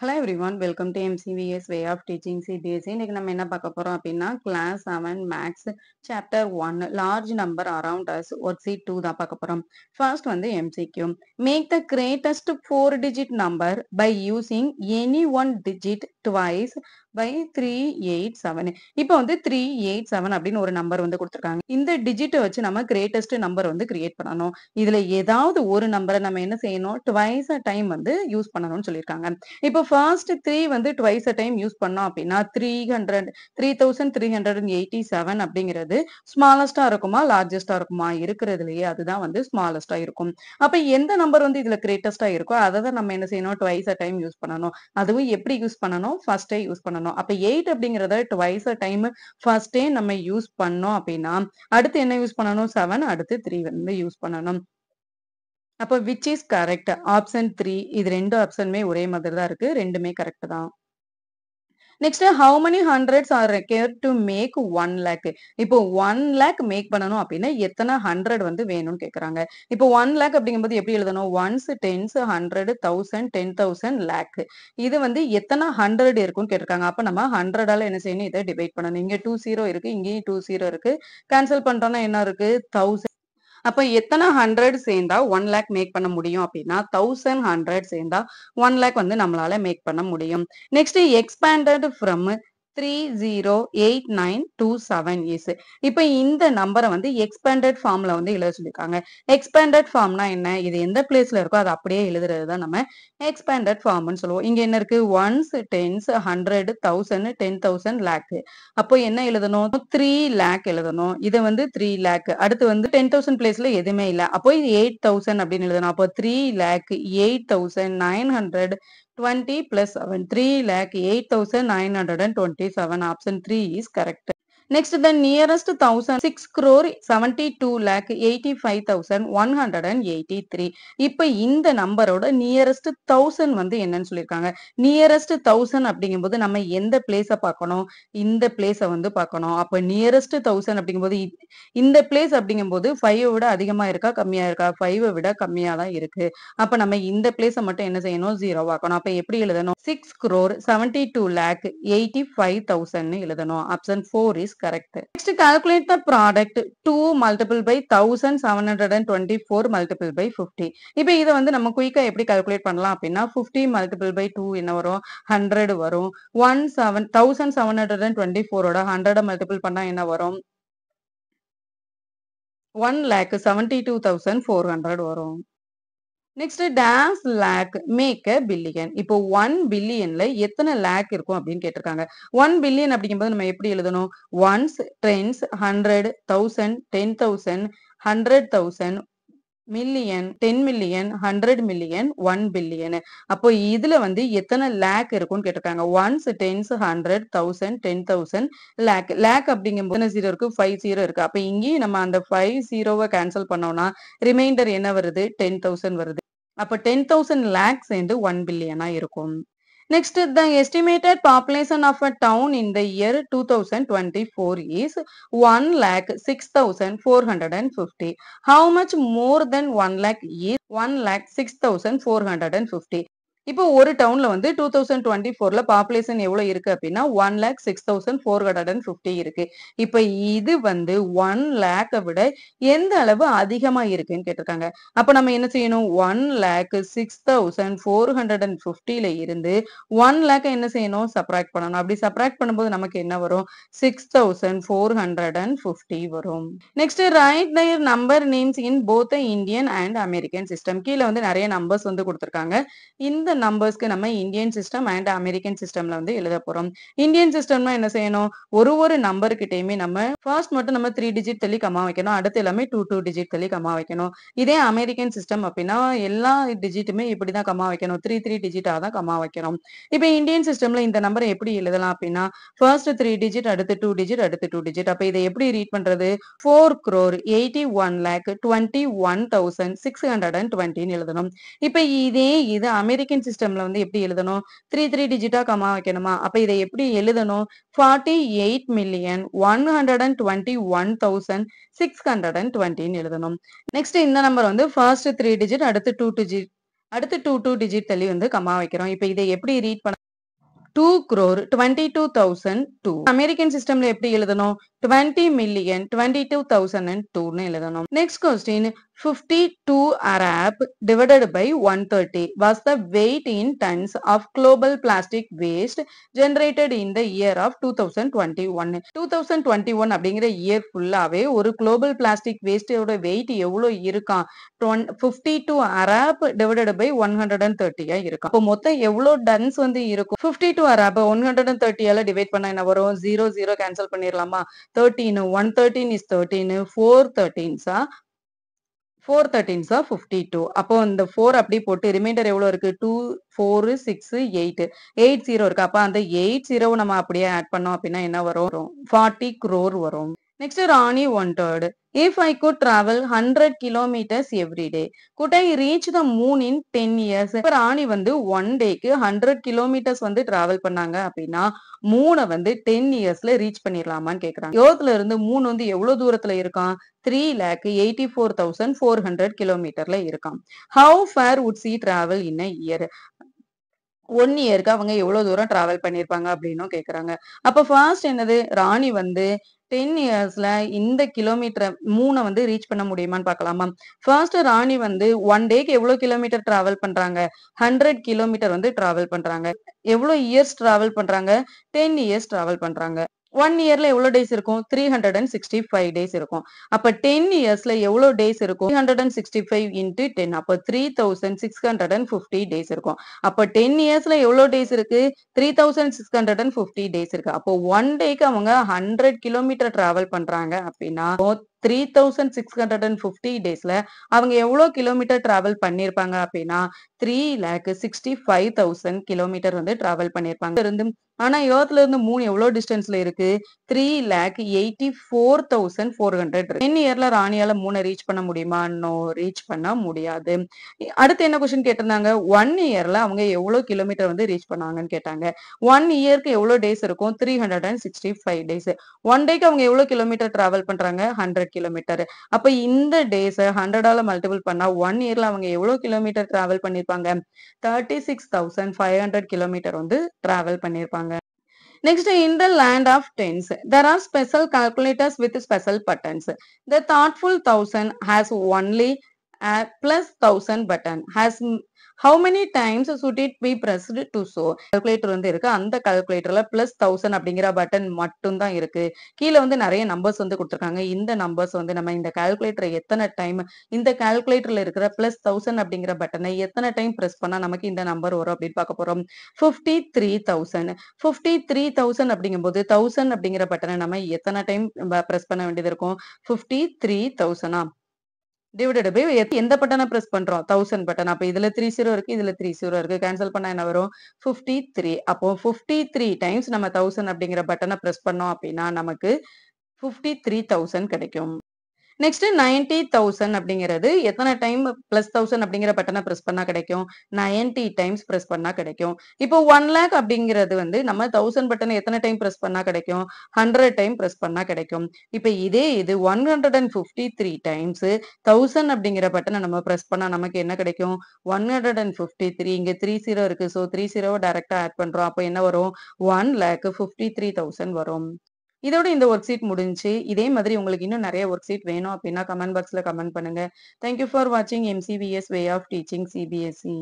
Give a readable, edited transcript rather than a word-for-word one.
Hello everyone welcome to MCVS way of teaching CBSE. இன்னைக்கு நம்ம என்ன பார்க்க போறோம் அப்படின்னா class 7 maths chapter 1 large number around us worksheet 2 தான் பார்க்க போறோம். ஃபர்ஸ்ட் வந்து MCQ. Make the greatest 4 digit number by using any one digit twice by 387. இப்போ வந்து 387 அப்படின்னு ஒரு நம்பர் வந்து கொடுத்துருக்காங்க. இந்த டிஜிட்டை வச்சு நம்ம கிரேட்டஸ்ட் நம்பர் வந்து கிரியேட் பண்ணணும். இதுல ஏதாவது ஒரு நம்பரை நம்ம என்ன செய்யணும், ட்வைஸ் அ டைம் வந்து யூஸ் பண்ணணும்னு சொல்லியிருக்காங்க. இப்போ ஃபர்ஸ்ட் 3 வந்து ட்வைஸ் அ டைம் யூஸ் பண்ணோம் அப்படின்னா 3387 அப்படிங்கிறது ஸ்மாலஸ்டா இருக்குமா லார்ஜஸ்டா இருக்குமா? இருக்கிறதுலயே அதுதான் வந்து ஸ்மாலஸ்டா இருக்கும். அப்ப எந்த நம்பர் வந்து இதுல கிரேட்டஸ்டா இருக்கோ அதை தான் நம்ம என்ன செய்யணும், ட்வைஸ் அ டைம் யூஸ் பண்ணணும். அதுவும் எப்படி யூஸ் பண்ணணும், ஃபர்ஸ்டே யூஸ் பண்ணணும். அப்ப 8 அப்படிங்கறத ட்வைஸ் அ டைம் ஃபர்ஸ்டே நம்ம யூஸ் பண்ணோம் அப்படின்னா அடுத்து என்ன யூஸ் பண்ணணும், 7, அடுத்து 3 வந்து யூஸ் பண்ணணும். அப்ப விச் இஸ் கரெக்ட்? ஆப்ஷன் 3. இது ரெண்டு ஆப்ஷனுமே ஒரே மாதிரி தான் இருக்கு. ரெண்டுமே கரெக்ட் தான். Next how many hundreds are required to make 1 lakh? இப்போ 1 lakh மேக் பண்ணணும் அப்படின்னா எத்தனை 100 வந்து வேணும்னு கேக்குறாங்க. இப்போ 1 lakh அப்படிங்கும்போது எப்படி எழுதணும்? Ones, tens, 100, 1000, 10,000, lakh. இது வந்து எத்தனை 100 இருக்கும்னு கேட்டிருக்காங்க. அப்ப நம்ம 100ஆல என்ன செய்யணும், இதை டிவைட் பண்ணணும். இங்க 20 இருக்கு, இங்கேயும் 20 இருக்கு. கேன்சல் பண்றோம்னா என்ன இருக்கு? 1000. அப்ப எத்தனை 100 சேர்ந்தா 1 lakh மேக் பண்ண முடியும் அப்படின்னா 1100 சேர்ந்தா 1 lakh வந்து நம்மளால மேக் பண்ண முடியும். Next expanded from 308927 is. இப்ப இந்த நம்பரை வந்து எக்ஸ்பேண்டட் ஃபார்ம்ல வந்து எழுத சொல்லியிருக்காங்க. எக்ஸ்பேண்டட் ஃபார்ம்னா என்ன? இது எந்த பிளேஸ்ல இருக்கோ அதை அப்படியே எழுதுறது தான் நம்ம எக்ஸ்பேண்டட் ஃபார்ம்னு சொல்லுவோம். இங்க என்ன இருக்கு? Ones, tens, 100, 1000, 10,000, lakh. அப்போ என்ன எழுதணும்? 3 lakh எழுதணும். இது வந்து 3 lakh. அடுத்து வந்து 10,000 பிளேஸ்ல எதுவுமே இல்ல. அப்போ 8,000 அப்படின்னு எழுதணும். அப்போ 3 lakh 8,920 plus 7. 3 lakh 8,927. Option 3 is correct. Next, the nearest 1000 6 crore 72 lakh 85,183. இப்ப இந்த நம்பரோட நியரஸ்ட் 1000 வந்து என்னன்னு சொல்லியிருக்காங்க. நியரஸ்ட் 1000 அப்படிங்கும்போது நம்ம எந்த பிளேஸ பார்க்கணும், இந்த பிளேஸ வந்து பார்க்கணும். அப்ப நியரஸ்ட் 1000 அப்படிங்கும்போது இந்த பிளேஸ் அப்படிங்கும்போது 5 விட அதிகமா இருக்கா கம்மியா இருக்கா? 5 விட கம்மியா தான் இருக்கு. அப்ப நம்ம இந்த பிளேஸ மட்டும் என்ன செய்யணும், 0 ஆக்கணும். அப்ப எப்படி எழுதணும்? 6 crore 72 lakh 85,000 எழுதணும். Option 4 is correct. Next, calculate the product 2 multiple by 1724 multiple by 50. இப்போ இதை வந்து நம்ம குயிக்கா எப்படி கால்குலேட் பண்ணலாம் அப்படின்னா 50 multiple by 2 என்ன வரும்? 100 வரும். 1724ஓட 100 மல்டிபிள் பண்ணா என்ன வரும்? 1,72,400 வரும். Next dash lakh make a billion. இப்போ 1 பில்லியன்ல எத்தனை லேக் இருக்கும் அப்படின்னு கேட்டிருக்காங்க. 1 பில்லியன் அப்படிங்கும்போது நம்ம எப்படி எழுதணும்? Ones, tens, 100, 1000, 10,000, 100,000, million, 10 million, 100 million, 1 billion. அப்போ இதுல வந்து எத்தனை லேக் இருக்கும்னு கேட்டிருக்காங்க. Once, tens, 100, 1000, 10,000, lakh. லேக் அப்படிங்கும்போது 0 இருக்கு, 5 0 இருக்கு. அப்ப இங்கேயும் நம்ம அந்த 5 0வை கேன்சல் பண்ணோம்னா ரிமைண்டர் என்ன வருது? 10,000 வருது. அப்ப 10,000 lakh சேர்ந்து 1 பில்லியனா இருக்கும். Next, the estimated population of a town in the year 2024 is 1,06,450. How much more than 1 lakh is 1,06,450? இப்போ ஒரு டவுன்ல வந்து 2024ல பாப்புலேஷன் எவ்வளவு இருக்கு அப்படின்னா 1,06,450 இருக்கு. இப்ப இது வந்து 1 lakh விட எந்த அளவு அதிகமா இருக்குன்னு கேட்டிருக்காங்க. அப்ப நம்ம என்ன செய்யணும்? 1,06,450ல இருந்து 1 lakh என்ன செய்யணும்? சப்ராக்ட் பண்ணணும். அப்படி சப்ராக்ட் பண்ணும்போது நமக்கு என்ன வரும்? 6,450 வரும். Next right their number names in both the Indian and American system. கீழே வந்து நிறைய நம்பர்ஸ் வந்து கொடுத்திருக்காங்க. இந்த நம்பர்ஸ்க்கு நம்ம இந்தியன் சிஸ்டம் அண்ட் அமெரிக்கன் சிஸ்டம்ல வந்து எழுத போறோம். இந்தியன் சிஸ்டம்னா என்ன செய்யணும்? ஒரு நம்பர் கிட்டயுமே நம்ம ஃபர்ஸ்ட் மட்டும் நம்ம 3 டிஜிட் தள்ளி கமா வைக்கணும். அடுத்து எல்லாமே 2 டிஜிட் தள்ளி கமா வைக்கணும். இதே அமெரிக்கன் சிஸ்டம் அப்படின்னா எல்லா டிஜிட்டுமே இப்படிதான் கமா வைக்கணும். 3 டிஜிட்டா தான் கமா வைக்கணும். இப்ப இந்தியன் சிஸ்டம்ல இந்த நம்பரை எப்படி எழுதலாம் அப்படின்னா ஃபர்ஸ்ட் 3 டிஜிட், அடுத்து 2 டிஜிட், அடுத்து 2 டிஜிட். அப்ப இதை எப்படி ரீட் பண்றது? 4 crore 81,21,620 எழுதணும். இப்ப இது அமெரிக்கன் சிஸ்டம்ல வந்து எப்படி எழுதணும்? 3 டிஜிட்டா கமா வைக்கணுமா? அப்ப இதை எப்படி எழுதணும்? 48,121,620 எழுதணும். நெக்ஸ்ட் இந்த நம்பர் வந்து ஃபர்ஸ்ட் 3 டிஜிட், அடுத்து 2 டிஜிட், அடுத்து 2 டிஜிட் தள்ளி வந்து கம்மா வைக்கிறோம். இப்ப இதை எப்படி ரீட் பண்ண 2,22,002 அமெரிக்கன் சிஸ்டம்ல எப்படி எழுதணும் 20,22,002 எழுதணும். Next question 52 Arab divided by 130 was the weight in tons of global plastic waste generated in the year of 2021. 2021 அப்படிங்கிற இயர் ஃபுல்லாவே ஒரு குளோபல் பிளாஸ்டிக் வேஸ்டோட வெயிட் எவ்வளவு இருக்கான் 52 Arab divided by 130 இருக்கும். அப்போ மொத்தம் எவ்வளவு டன்ஸ் வந்து இருக்கும் 52 Arab 130 டிவைட் பண்ணா என்ன வரும் 0 கேன்சல் பண்ணிடலாமா 13 113 is 13 4 13s 52 அப்போ இந்த 4 அப்படி போட்டு ரிமைண்டர் எவ்வளவு இருக்கு 2 4 6 8 80 இருக்கு. அப்ப அந்த 80 நம்ம அப்படியே ஆட் பண்ணோம் அப்படின்னா என்ன வரும் 40 crore வரும். Next, Rani wanted, if I could travel 100 kilometers every day, could I reach the moon in 10 years? இப்ப ராணி வந்து 1 டேக்கு 100 kilometers வந்து டிராவல் பண்ணாங்க அப்படின்னா மூணை வந்து 10 இயர்ஸ்ல ரீச் பண்ணிடலாமான்னு கேக்குறாங்க. யோகத்துல இருந்து மூணு வந்து எவ்வளவு தூரத்துல இருக்கான் 3,84,400 கிலோமீட்டர்ல இருக்கான். How far would she travel in a year? 1 இயருக்கு அவங்க எவ்வளவு தூரம் டிராவல் பண்ணிருப்பாங்க அப்படின்னும் கேக்குறாங்க. அப்ப ஃபர்ஸ்ட் என்னது ராணி வந்து 10 இயர்ஸ்ல இந்த கிலோமீட்டர் மூணை வந்து ரீச் பண்ண முடியுமான்னு பார்க்கலாமா. ஃபர்ஸ்ட் ராணி வந்து 1 டேக்கு எவ்வளவு கிலோமீட்டர் டிராவல் பண்றாங்க 100 கிலோமீட்டர் வந்து டிராவல் பண்றாங்க. எவ்வளவு இயர்ஸ் டிராவல் பண்றாங்க 10 இயர்ஸ் டிராவல் பண்றாங்க. 1 இயர்ல எவ்வளவு டேஸ் இருக்கும் 365 டேஸ் இருக்கும். அப்ப 10 இயர்ஸ்ல எவ்வளவு டேஸ் இருக்கும் 365 into 10 அப்ப 3650 டேஸ் இருக்கும். அப்ப 10 இயர்ஸ்ல எவ்வளவு டேஸ் இருக்கு 3650 டேஸ் இருக்கு. அப்போ 1 டேக்கு அவங்க 100 கிலோமீட்டர் டிராவல் பண்றாங்க அப்படின்னா 3650 டேஸ்ல அவங்க எவ்வளவு கிலோமீட்டர் டிராவல் பண்ணிருப்பாங்க அப்படின்னா 3,65,000 கிலோமீட்டர் வந்து டிராவல் பண்ணிருப்பாங்க இருந்து. ஆனா எர்த்ல இருந்து மூணு எவ்வளவு டிஸ்டன்ஸ்ல இருக்கு 3,84,400 10 இயர்ல ராணியால மூணை ரீச் பண்ண முடியுமா நோ ரீச் பண்ண முடியாது. அடுத்து என்ன கொஸ்டின் கேட்டிருந்தாங்க 1 இயர்ல அவங்க எவ்வளவு கிலோமீட்டர் வந்து ரீச் பண்ணாங்கன்னு கேட்டாங்க. 1 இயர்க்கு எவ்வளவு டேஸ் இருக்கும் 365 டேஸ். 1 டேக்கு அவங்க எவ்வளவு கிலோமீட்டர் டிராவல் பண்றாங்க 100 கிலோமீட்டர். அப்ப இந்த டேஸ் 100ஆல மல்டிபிள் பண்ணா 1 இயர்ல அவங்க எவ்வளவு கிலோமீட்டர் டிராவல் பண்ணிருப்பாங்க 36,500 கிலோமீட்டர் வந்து டிராவல் பண்ணிருப்பாங்க. Next, in the land of tens, there are special calculators with special buttons. The thoughtful thousand has only a plus 1000 button. How many times should it be pressed to show? Calculator வந்து இருக்கு. அந்த calculatorல plus 1000 அப்படிங்கிற button மட்டும் தான் இருக்கு. கீழே வந்து நிறைய நம்பர்ஸ் வந்து கொடுத்திருக்காங்க. இந்த நம்பர்ஸ் வந்து நம்ம இந்த calculator எத்தனை டைம் இந்த calculatorல இருக்கிற plus 1000 அப்படிங்கிற பட்டனை எத்தனை டைம் பிரஸ் பண்ணா நமக்கு இந்த நம்பர் வரும் அப்படின்னு பார்க்க போறோம். 53,000 53,000 அப்படிங்கும்போது 1000 அப்படிங்கிற பட்டனை நம்ம எத்தனை டைம் பிரஸ் பண்ண வேண்டியது இருக்கும் 53,000 டிவைடட் பை எந்த பட்டனை பிரஸ் பண்றோம் 1000 பட்டன். அப்ப இதுல 30 இருக்கு இதுல 30 இருக்கு கேன்சல் பண்ணா என்ன வரும் 53. அப்போ 53 டைம்ஸ் நம்ம 1000 அப்படிங்கிற பட்டனை பிரஸ் பண்ணோம் அப்படின்னா நமக்கு 53,000 கிடைக்கும். நெக்ஸ்ட் 90,000 அப்படிங்கிறது எத்தனை டைம் பிளஸ் 1000 அப்படிங்கிற பட்டனை பிரஸ் பண்ணா கிடைக்கும் 90 டைம்ஸ் பிரஸ் பண்ணா கிடைக்கும். இப்போ 1 lakh அப்படிங்கிறது வந்து நம்ம 1000 பட்டனை எத்தனை டைம் பிரஸ் பண்ணா கிடைக்கும் 100 டைம் பிரஸ் பண்ணா கிடைக்கும். இப்போ இதே இது 153 டைம்ஸ் 1000 அப்படிங்கிற பட்டனை நம்ம பிரஸ் பண்ணா நமக்கு என்ன கிடைக்கும் 153. இங்க 30 இருக்கு ஸோ 30 டைரக்டா ஆட் பண்றோம். அப்போ என்ன வரும் 1,53,000 வரும். இதோட இந்த ஒர்க் ஷீட் முடிஞ்சு. இதே மாதிரி உங்களுக்கு இன்னும் நிறைய ஒர்க் ஷீட் வேணும் அப்படின்னா கமெண்ட் பாக்ஸ்ல கமெண்ட் பண்ணுங்க. தேங்க்யூ ஃபார் வாட்சிங் MCVS way of teaching CBSE.